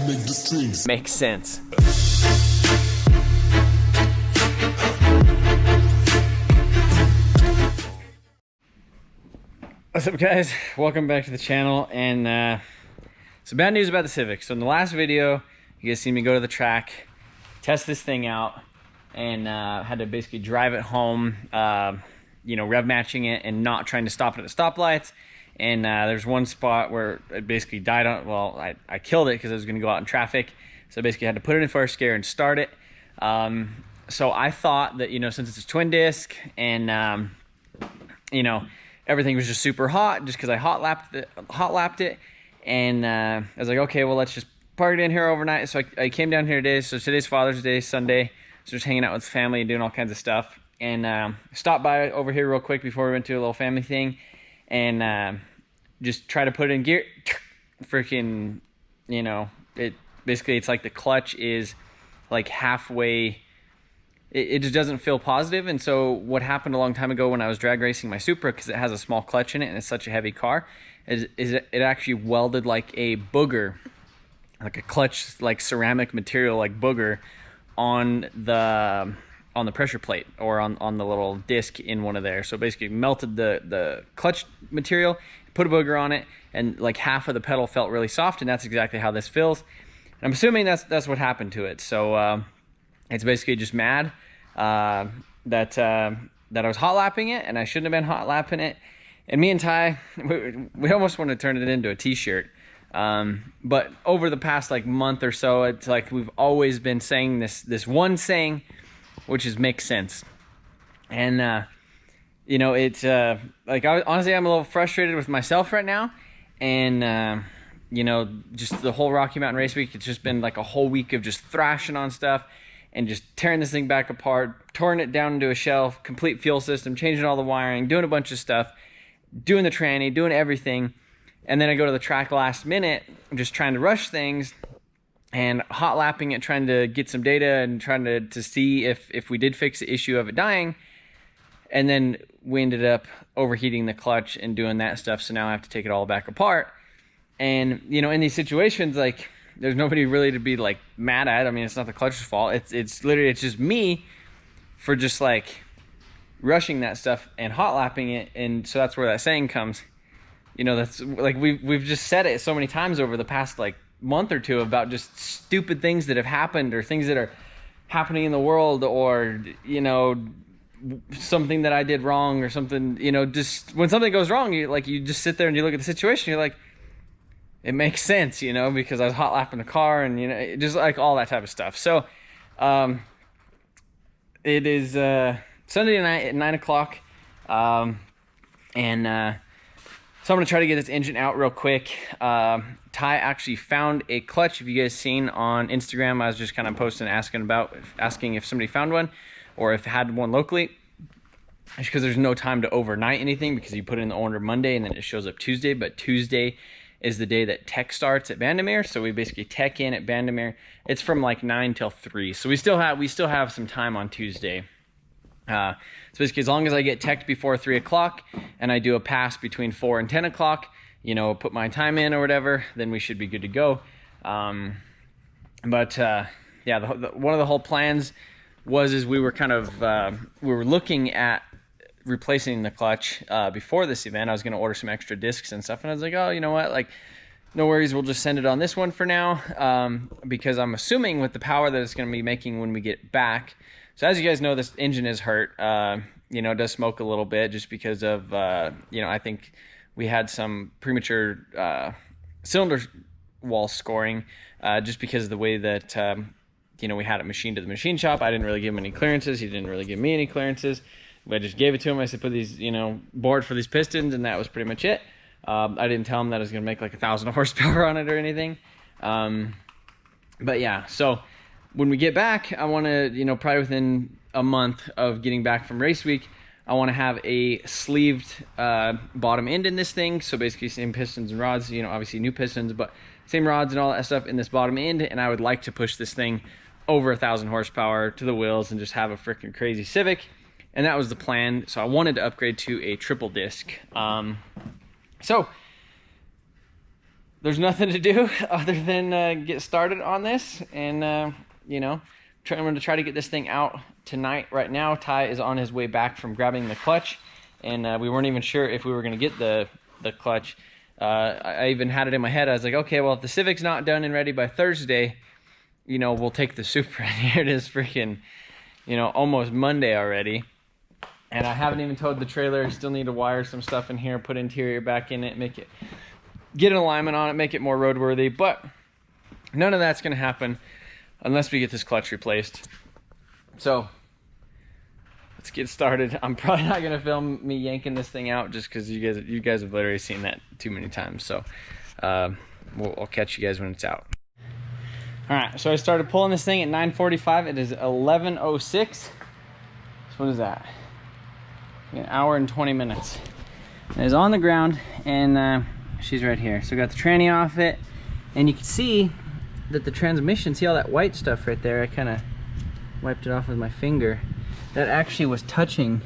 make the strings make sense. What's up, guys? Welcome back to the channel. And some bad news about the Civic. So in the last video, you guys seen me go to the track, test this thing out, and had to basically drive it home, you know, rev matching it and not trying to stop it at stoplights. And there's one spot where it basically died on, well, I killed it because I was going to go out in traffic. So I basically had to put it in first gear and start it. So I thought that, you know, since it's a twin disc and, you know, everything was just super hot just because I hot lapped it. And I was like, okay, well, let's just park it in here overnight. So I came down here today. So today's Father's Day, Sunday. So just hanging out with family and doing all kinds of stuff. And stopped by over here real quick before we went to a little family thing. And just try to put it in gear. Freaking, you know, it's like the clutch is like halfway. It just doesn't feel positive. And so what happened a long time ago when I was drag racing my Supra, because it has a small clutch in it and it's such a heavy car, is it actually welded like a booger, like a clutch, like ceramic material, like booger on the pressure plate or on the little disc in one of there. So basically melted the clutch material, put a booger on it, and like half of the pedal felt really soft, and that's exactly how this feels. And I'm assuming that's what happened to it. So it's basically just mad that I was hot lapping it, and I shouldn't have been hot lapping it. And me and Ty, we almost want to turn it into a t-shirt. But over the past like month or so, it's like we've always been saying this one saying, which is make sense. And you know, it's like honestly I'm a little frustrated with myself right now. And you know, just the whole Rocky Mountain Race Week, it's just been like a whole week of just thrashing on stuff and just tearing this thing back apart, torn it down into a shelf, complete fuel system, changing all the wiring, doing a bunch of stuff, doing the tranny, doing everything. And then I go to the track last minute, just trying to rush things and hot lapping it, trying to get some data and trying to see if we did fix the issue of it dying. And then we ended up overheating the clutch and doing that stuff. So now I have to take it all back apart. And, you know, in these situations, like, there's nobody really to be like mad at. I mean, it's not the clutch's fault. It's literally, it's just me for just like rushing that stuff and hot lapping it. And so that's where that saying comes. You know, that's like we've just said it so many times over the past like month or two about just stupid things that have happened or things that are happening in the world, or, you know, something that I did wrong or something. You know, just when something goes wrong, you just sit there and you look at the situation, you're like, it makes sense, you know, because I was hot lapping the car and, you know, just like all that type of stuff. So it is Sunday night at 9 o'clock. So I'm going to try to get this engine out real quick. Ty actually found a clutch. If you guys seen on Instagram, I was just kind of posting, asking if somebody found one or if had one locally. Just because there's no time to overnight anything, because you put in the order Monday and then it shows up Tuesday. But Tuesday is the day that tech starts at Bandimere. So we basically tech in at Bandimere. It's from like 9 till 3. So we still have some time on Tuesday. So basically, as long as I get teched before 3 o'clock and I do a pass between 4 and 10 o'clock, you know, put my time in or whatever, then we should be good to go. Yeah, one of the whole plans is we were kind of, we were looking at replacing the clutch before this event. I was going to order some extra discs and stuff, and I was like, oh, you know what, like, no worries, we'll just send it on this one for now, because I'm assuming with the power that it's going to be making when we get back. So as you guys know, this engine is hurt. You know, it does smoke a little bit just because of, you know, I think we had some premature cylinder wall scoring just because of the way that, you know, we had it machined to the machine shop. I didn't really give him any clearances. He didn't really give me any clearances. I just gave it to him. I said, put these, you know, board for these pistons, and that was pretty much it. I didn't tell him that I was going to make like 1,000 horsepower on it or anything. But yeah, so when we get back, I want to, you know, probably within a month of getting back from race week, I want to have a sleeved bottom end in this thing. So basically same pistons and rods, you know, obviously new pistons, but same rods and all that stuff in this bottom end. And I would like to push this thing over 1,000 horsepower to the wheels and just have a freaking crazy Civic. And that was the plan. So I wanted to upgrade to a triple disc. So there's nothing to do other than get started on this, and you know, I'm going to try to get this thing out tonight. Right now, Ty is on his way back from grabbing the clutch, and we weren't even sure if we were going to get the clutch. I even had it in my head. I was like, okay, well, if the Civic's not done and ready by Thursday, you know, we'll take the Supra. And here it is, freaking, you know, almost Monday already. And I haven't even towed the trailer. I still need to wire some stuff in here, put interior back in it, make it, get an alignment on it, make it more roadworthy. But none of that's going to happen unless we get this clutch replaced. So let's get started. I'm probably not going to film me yanking this thing out just because you guys have literally seen that too many times. So I'll catch you guys when it's out. All right, so I started pulling this thing at 9:45. It is 11:06. So what is that? An hour and 20 minutes. It is on the ground, and she's right here. So I got the tranny off it, and you can see that the transmission, see all that white stuff right there? I kind of wiped it off with my finger. That actually was touching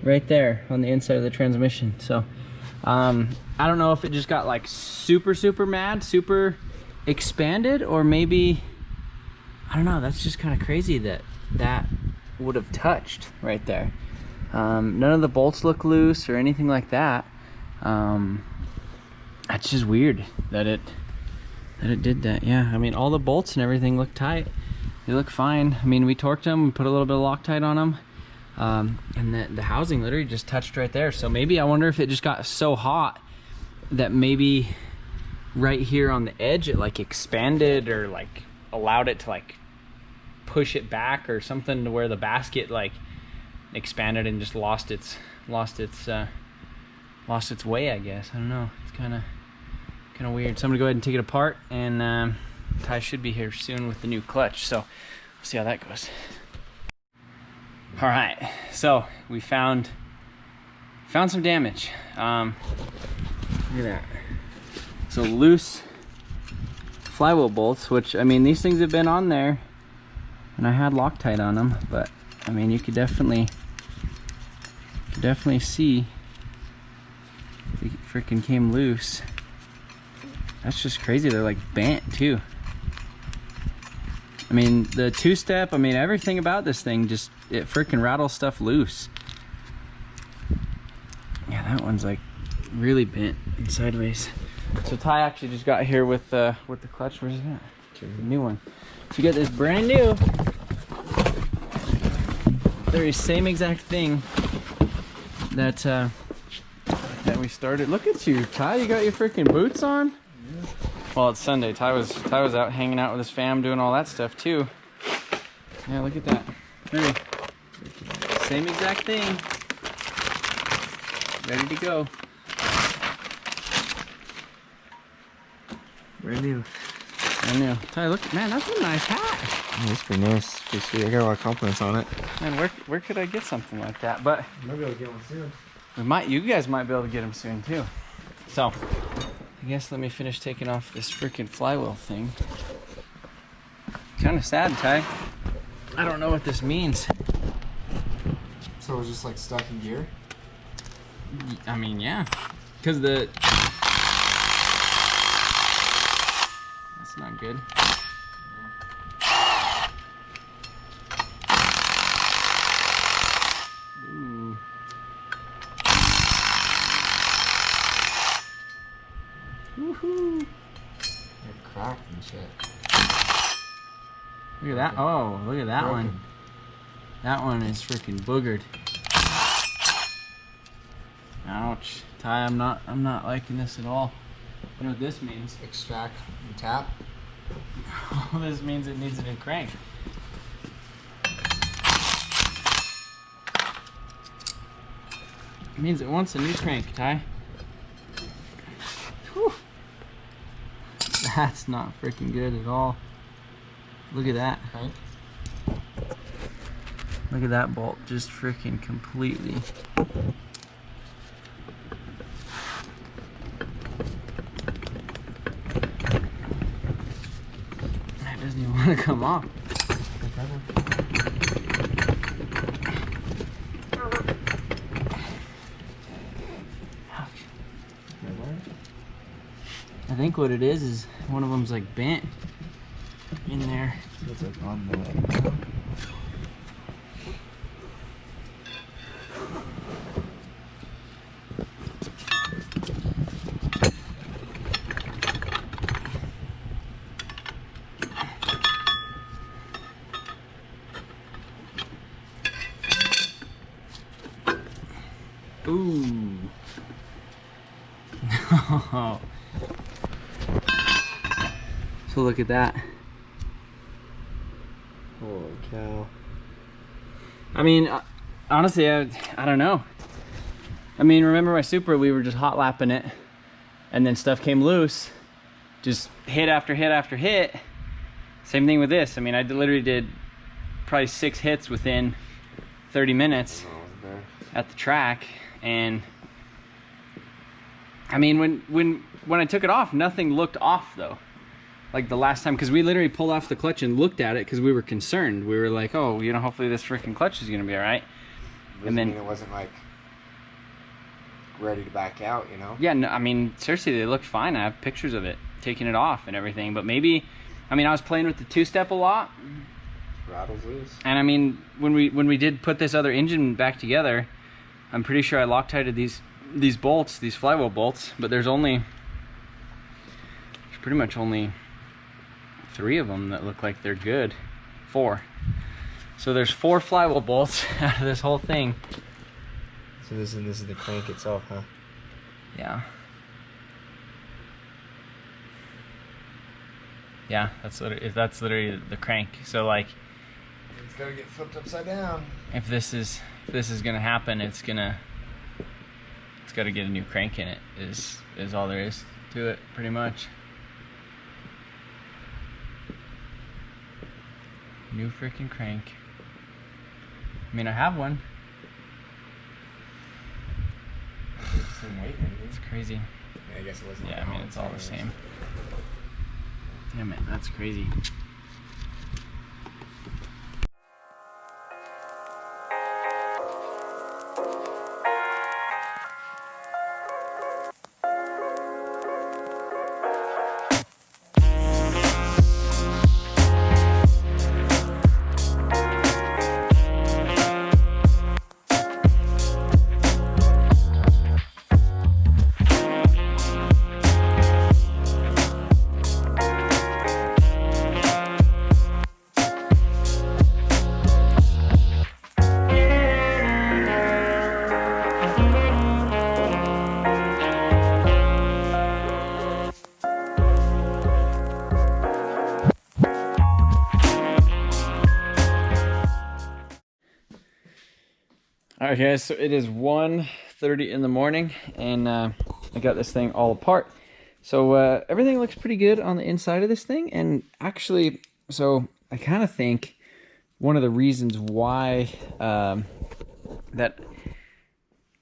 right there on the inside of the transmission. So I don't know if it just got like super mad, super expanded, or maybe, I don't know. That's just kind of crazy that that would have touched right there. None of the bolts look loose or anything like that. That's just weird that it did that. Yeah, I mean, all the bolts and everything look tight. They look fine. I mean, we torqued them, we put a little bit of Loctite on them, and the housing literally just touched right there. So maybe, I wonder if it just got so hot that maybe right here on the edge it like expanded, or like allowed it to like push it back or something, to where the basket like expanded and just lost its way, I guess. I don't know. It's kind of weird. So I'm gonna go ahead and take it apart, and Ty should be here soon with the new clutch, so we'll see how that goes. All right, so we found some damage. Look at that. So loose flywheel bolts, which, I mean, these things have been on there, and I had Loctite on them, but I mean, you could definitely see it freaking came loose. That's just crazy. They're like bent too. I mean, the two-step, I mean, everything about this thing, just, it freaking rattles stuff loose. Yeah, that one's like really bent and sideways. So Ty actually just got here with the clutch. Where's it at? The new one. So you got this brand new, very same exact thing that we started. Look at you, Ty. You got your freaking boots on? Yeah. Well, it's Sunday. Ty was out hanging out with his fam, doing all that stuff too. Yeah, look at that. Really. Same exact thing. Ready to go. Brand new. Brand new. Ty, look, man, that's a nice hat. Yeah, that's pretty nice. Pretty sweet. I got a lot of compliments on it. Man, where could I get something like that? But Maybe I'll get one soon. you guys might be able to get them soon too. So I guess let me finish taking off this freaking flywheel thing. Kind of sad, Ty. I don't know what this means. So it was just like stuck in gear? I mean, yeah. Because that's not good. Ooh. Woohoo! They're cracked and shit. Look at that. Oh, look at that Broken. one. That one is freaking boogered. Ouch. Ty, I'm not liking this at all. You know what this means? Extract and tap. Well, this means it needs a new crank. It means it wants a new crank, Ty. Whew. That's not freaking good at all. Look at that. Crank. Look at that bolt, just freaking completely. That doesn't even want to come off. Ouch. I think what it is one of them's like bent in there. It's like on the way. Ooh. No. So look at that. Holy cow. I mean, honestly, I don't know. I mean, remember my Supra, we were just hot lapping it and then stuff came loose. Just hit after hit after hit. Same thing with this. I mean, I literally did probably 6 hits within 30 minutes at the track. And I mean, when I took it off, nothing looked off though. Like the last time, because we literally pulled off the clutch and looked at it because we were concerned. We were like, oh, you know, hopefully this freaking clutch is gonna be all right. And then it wasn't like ready to back out, you know? Yeah, no, I mean, seriously, they looked fine. I have pictures of it, taking it off and everything. But maybe, I mean, I was playing with the 2-step a lot. Rattles loose. And I mean, when we did put this other engine back together, I'm pretty sure I Loctited these bolts, these flywheel bolts, but there's pretty much only 3 of them that look like they're good. 4. So there's 4 flywheel bolts out of this whole thing. So this is the crank itself, huh? Yeah. Yeah, that's literally the crank. So like, it's gotta get flipped upside down. If this is gonna happen, it's gotta get a new crank in it. Is all there is to it, pretty much. New freaking crank. I mean, I have one. It's crazy. Yeah, I guess it wasn't. Yeah, I mean, it's all the same. Damn it, that's crazy. Alright guys, so it is 1:30 in the morning and I got this thing all apart. So everything looks pretty good on the inside of this thing, and actually, so I kind of think one of the reasons why that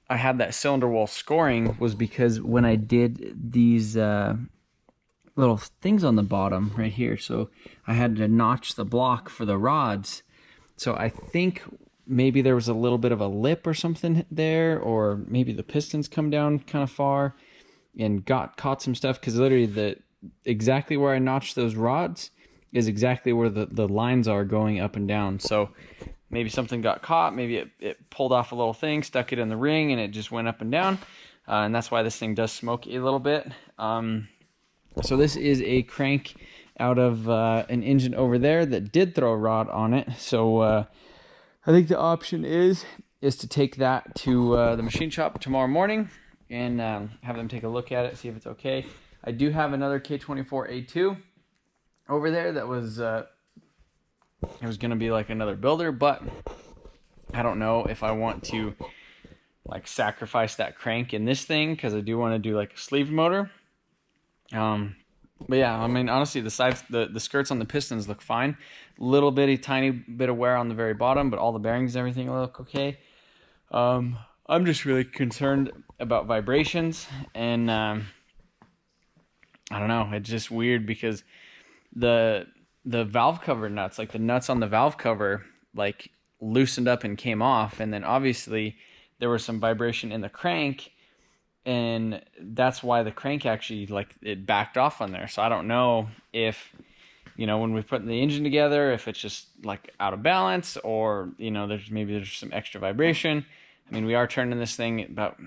I had that cylinder wall scoring was because when I did these little things on the bottom right here, so I had to notch the block for the rods. So I think maybe there was a little bit of a lip or something there, or maybe the pistons come down kind of far and caught some stuff, because literally exactly where I notched those rods is exactly where the lines are going up and down. So maybe something got caught, maybe it pulled off a little thing, stuck it in the ring, and it just went up and down. And that's why this thing does smoke a little bit. So this is a crank out of an engine over there that did throw a rod on it. So I think the option is to take that to the machine shop tomorrow morning and have them take a look at it, see if it's okay. I do have another K24A2 over there that was it was gonna be like another builder, but I don't know if I want to like sacrifice that crank in this thing, because I do want to do like a sleeved motor. But yeah, I mean, honestly, the sides, the skirts on the pistons look fine. Little bitty, tiny bit of wear on the very bottom, but all the bearings and everything look okay. I'm just really concerned about vibrations, and I don't know, it's just weird because the valve cover nuts, like the nuts on the valve cover, like loosened up and came off, and then obviously there was some vibration in the crank, and that's why the crank actually, like, it backed off on there. So I don't know if, you know, when we put the engine together, if it's just like out of balance, or, you know, there's some extra vibration. I mean, we are turning this thing about,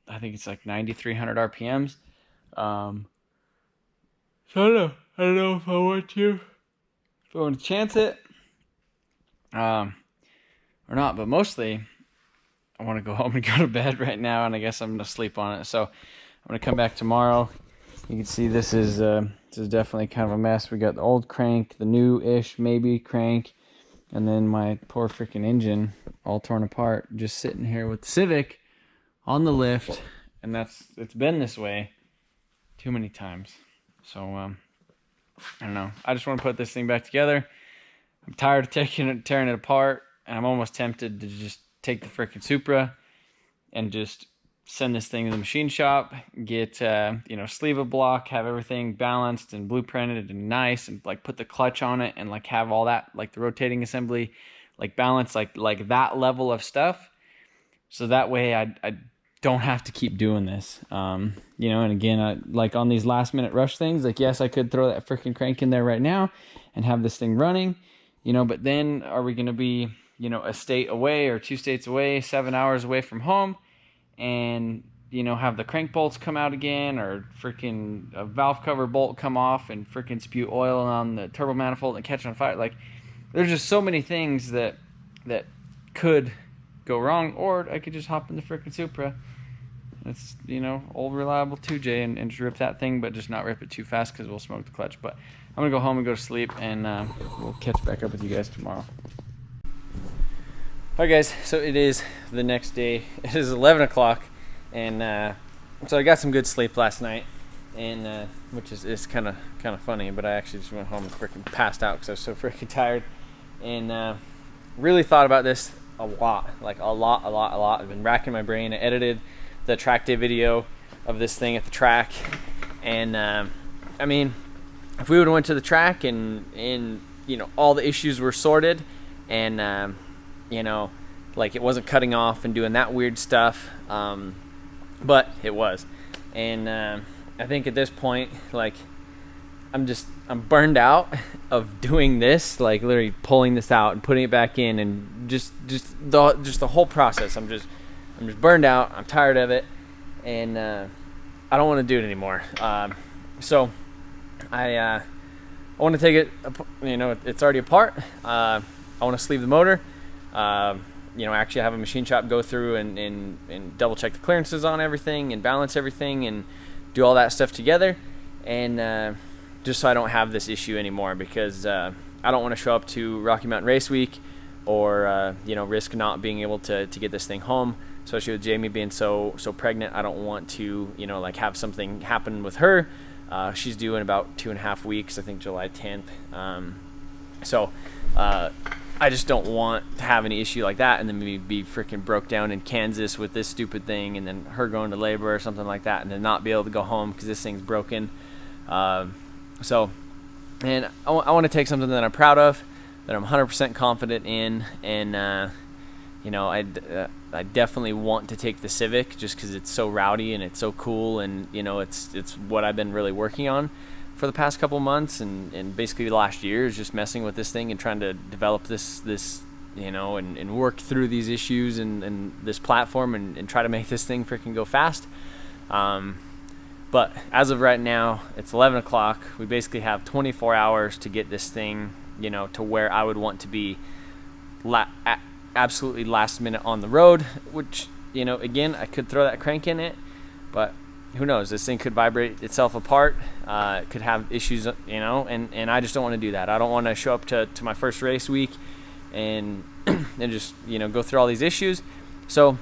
I think it's like 9,300 RPMs. So I don't know if I want to chance it, or not. But mostly, I want to go home and go to bed right now, and I guess I'm gonna sleep on it. So I'm gonna come back tomorrow. You can see this is definitely kind of a mess. We got the old crank, the new-ish maybe crank, and then my poor freaking engine all torn apart, just sitting here with the Civic on the lift, and it's been this way too many times. So I don't know. I just want to put this thing back together. I'm tired of tearing it apart, and I'm almost tempted to just take the freaking Supra and just send this thing to the machine shop, get sleeve a block, have everything balanced and blueprinted and nice, and like put the clutch on it, and like have all that, like the rotating assembly, like balanced, like that level of stuff, so that way I don't have to keep doing this. And again, like on these last minute rush things, like, yes, I could throw that freaking crank in there right now and have this thing running, but then are we going to be, a state away or 2 states away, 7 hours away from home, and, have the crank bolts come out again, or freaking a valve cover bolt come off and freaking spew oil on the turbo manifold and catch on fire. Like, there's just so many things that could go wrong, or I could just hop in the freaking Supra. It's, old reliable 2J and just rip that thing, but just not rip it too fast because we'll smoke the clutch. But I'm going to go home and go to sleep, and we'll catch back up with you guys tomorrow. Alright guys, so it is the next day. It is 11 o'clock, and so I got some good sleep last night, and which is kind of funny, but I actually just went home and freaking passed out because I was so freaking tired, and really thought about this a lot. I've been racking my brain. I edited the track day video of this thing at the track, and I mean, if we would have went to the track and all the issues were sorted, and like it wasn't cutting off and doing that weird stuff, but it was, and I think at this point, like, I'm burned out of doing this, like literally pulling this out and putting it back in, and just the whole process. I'm just burned out. I'm tired of it, and I don't want to do it anymore. So I want to take it. It's already apart. I want to sleeve the motor. Actually have a machine shop go through and double check the clearances on everything and balance everything and do all that stuff together, and just so I don't have this issue anymore, because I don't want to show up to Rocky Mountain Race Week or risk not being able to get this thing home, especially with Jamie being so pregnant. I don't want to like have something happen with her. She's due in about 2.5 weeks, I think July 10th. So I just don't want to have any issue like that, and then maybe be freaking broke down in Kansas with this stupid thing, and then her going to labor or something like that, and then not be able to go home because this thing's broken. So, and I want to take something that I'm proud of, that I'm 100% confident in, and I definitely want to take the Civic just because it's so rowdy and it's so cool, and it's what I've been really working on for the past couple months, and basically the last year is just messing with this thing and trying to develop this and work through these issues and this platform, and try to make this thing freaking go fast. But as of right now, it's 11 o'clock. We basically have 24 hours to get this thing, to where I would want to be absolutely last minute on the road, which, again, I could throw that crank in it, but who knows? This thing could vibrate itself apart. It could have issues, and I just don't want to do that. I don't want to show up to my first race week and just, go through all these issues. So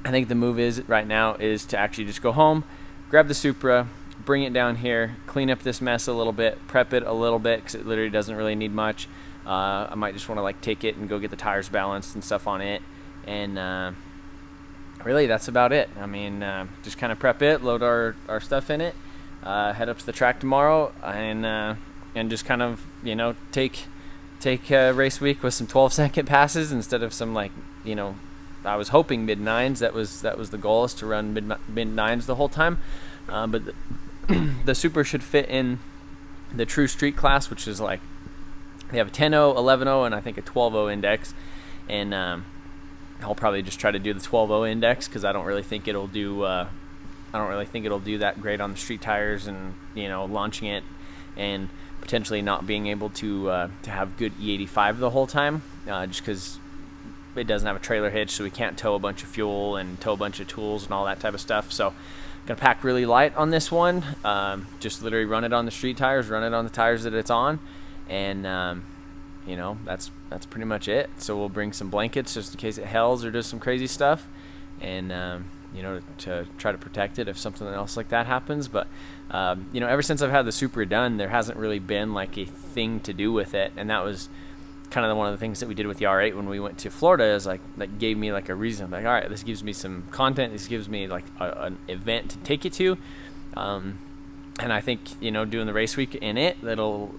I think the move right now is to actually just go home, grab the Supra, bring it down here, clean up this mess a little bit, prep it a little bit, because it literally doesn't really need much. I might just want to like take it and go get the tires balanced and stuff on it, and really that's about it. I mean, just kind of prep it, load our stuff in it, head up to the track tomorrow, and just kind of take race week with some 12-second passes instead of some, like, I was hoping mid 9s. That was the goal, is to run mid 9s the whole time. But the Supra should fit in the true street class, which is like they have a 10.0, 11.0, and I think a 12.0 index. And I'll probably just try to do the 12.0 index, because I don't really think it'll do that great on the street tires, and launching it and potentially not being able to have good E85 the whole time, just because it doesn't have a trailer hitch, so we can't tow a bunch of fuel and tow a bunch of tools and all that type of stuff. So gonna pack really light on this one, just literally run it on the street tires, run it on the tires that it's on, and that's pretty much it. So we'll bring some blankets just in case it hells or does some crazy stuff, and to try to protect it if something else like that happens. But ever since I've had the Supra done, there hasn't really been like a thing to do with it, and that was kind of one of the things that we did with the R8 when we went to Florida. Is like that gave me like a reason, like, all right, this gives me some content, this gives me like an event to take it to, and I think doing the race week in it, it'll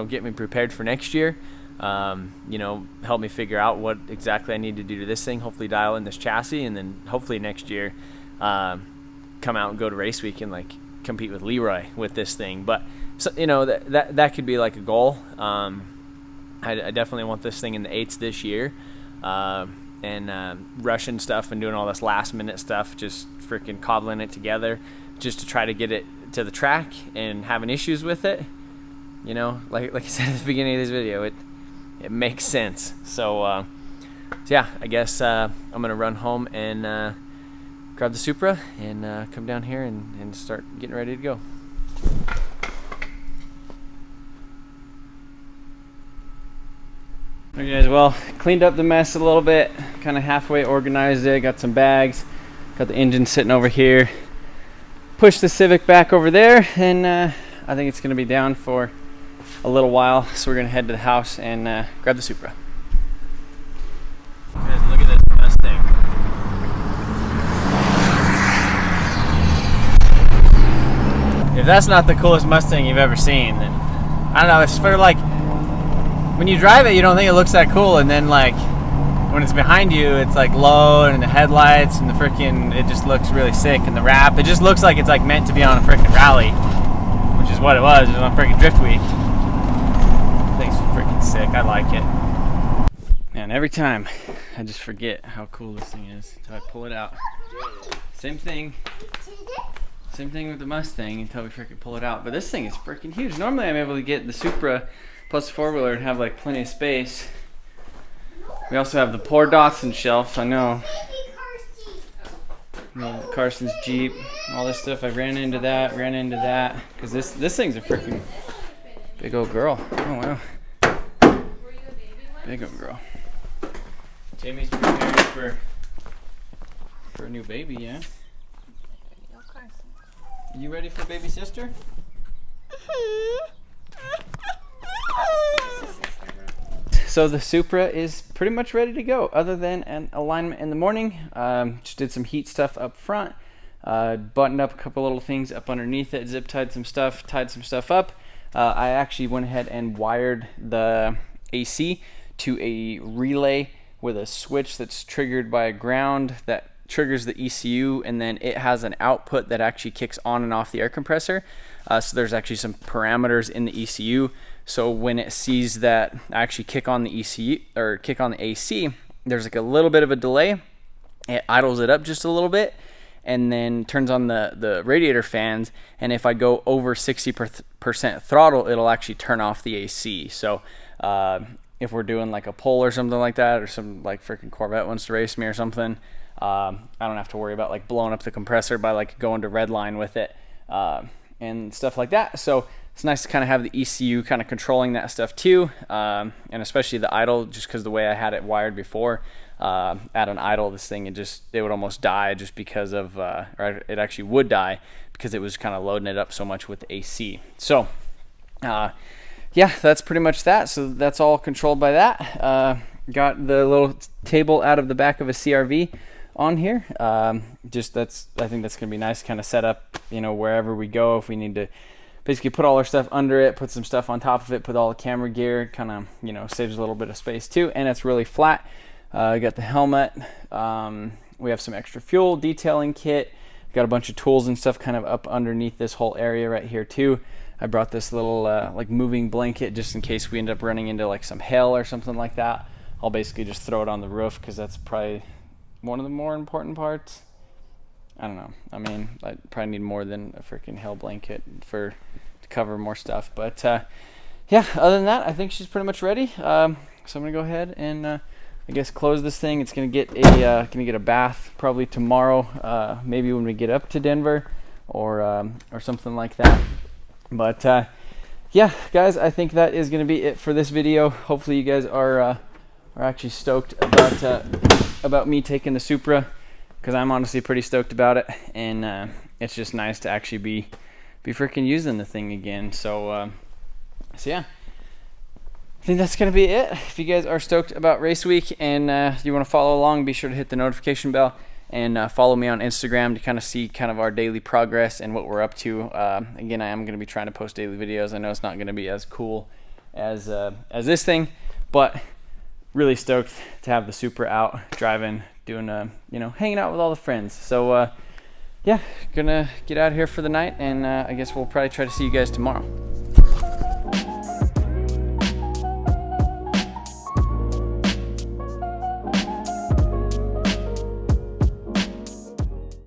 get me prepared for next year. Help me figure out what exactly I need to do to this thing, hopefully dial in this chassis, and then hopefully next year come out and go to race week and like compete with Leroy with this thing. But so, that could be like a goal. I definitely want this thing in the 8s this year, and rushing stuff and doing all this last minute stuff, just freaking cobbling it together just to try to get it to the track, and having issues with it, like I said at the beginning of this video, it makes sense. So yeah, I guess I'm gonna run home and grab the Supra and come down here and start getting ready to go. Okay guys, well, cleaned up the mess a little bit, kind of halfway organized it, got some bags, got the engine sitting over here, pushed the Civic back over there, and I think it's going to be down for a little while, so we're going to head to the house and grab the Supra. Guys, look at this Mustang. If that's not the coolest Mustang you've ever seen, then I don't know, it's for like, when you drive it, you don't think it looks that cool, and then like when it's behind you, it's like low, and the headlights and the freaking, it just looks really sick, and the wrap, it just looks like it's like meant to be on a freaking rally, which is what it was. It was on freaking Drift Week. Thing's freaking sick. I like it. Man, every time I just forget how cool this thing is until I pull it out. Same thing with the Mustang until we freaking pull it out. But this thing is freaking huge. Normally I'm able to get the Supra plus 4-wheeler and have like plenty of space. We also have the poor Datsun shelf, I know. Carson's Jeep, all this stuff. I ran into that, because this thing's a freaking big old girl. Oh wow. Big old girl. Jamie's preparing for a new baby, yeah? You ready for baby sister? So the Supra is pretty much ready to go, other than an alignment in the morning. Just did some heat stuff up front, buttoned up a couple little things up underneath it, zip tied some stuff, tied some stuff up. I actually went ahead and wired the AC to a relay with a switch that's triggered by a ground that triggers the ECU, and then it has an output that actually kicks on and off the air compressor. So there's actually some parameters in the ECU. So when it sees that I actually kick on the ECU or kick on the AC, there's like a little bit of a delay. It idles it up just a little bit, and then turns on the radiator fans. And if I go over 60% throttle, it'll actually turn off the AC. So if we're doing like a pull or something like that, or some like freaking Corvette wants to race me or something, I don't have to worry about like blowing up the compressor by like going to red line with it and stuff like that. So it's nice to kind of have the ECU kind of controlling that stuff too, and especially the idle, just because the way I had it wired before, at an idle, this thing, it would almost die just because of, or it actually would die because it was kind of loading it up so much with the AC. So yeah, that's pretty much that. So that's all controlled by that. Got the little table out of the back of a CRV on here. I think that's gonna be nice, kind of set up, wherever we go. If we need to basically put all our stuff under it, put some stuff on top of it, put all the camera gear, kind of, saves a little bit of space too. And it's really flat. I got the helmet. We have some extra fuel, detailing kit. Got a bunch of tools and stuff kind of up underneath this whole area right here too. I brought this little like moving blanket just in case we end up running into like some hail or something like that. I'll basically just throw it on the roof because that's probably one of the more important parts. I don't know. I mean, I probably need more than a freaking hail blanket to cover more stuff. But yeah, other than that, I think she's pretty much ready. So I'm gonna go ahead and I guess close this thing. It's gonna get a bath probably tomorrow, maybe when we get up to Denver, or something like that. But yeah, guys, I think that is gonna be it for this video. Hopefully, you guys are actually stoked about me taking the Supra, because I'm honestly pretty stoked about it, and it's just nice to actually be freaking using the thing again. So yeah. I think that's going to be it. If you guys are stoked about race week and you want to follow along, be sure to hit the notification bell and follow me on Instagram to kind of see kind of our daily progress and what we're up to. Again, I am going to be trying to post daily videos. I know it's not going to be as cool as this thing, but really stoked to have the Supra out driving, doing hanging out with all the friends. So yeah, gonna get out of here for the night, and I guess we'll probably try to see you guys tomorrow.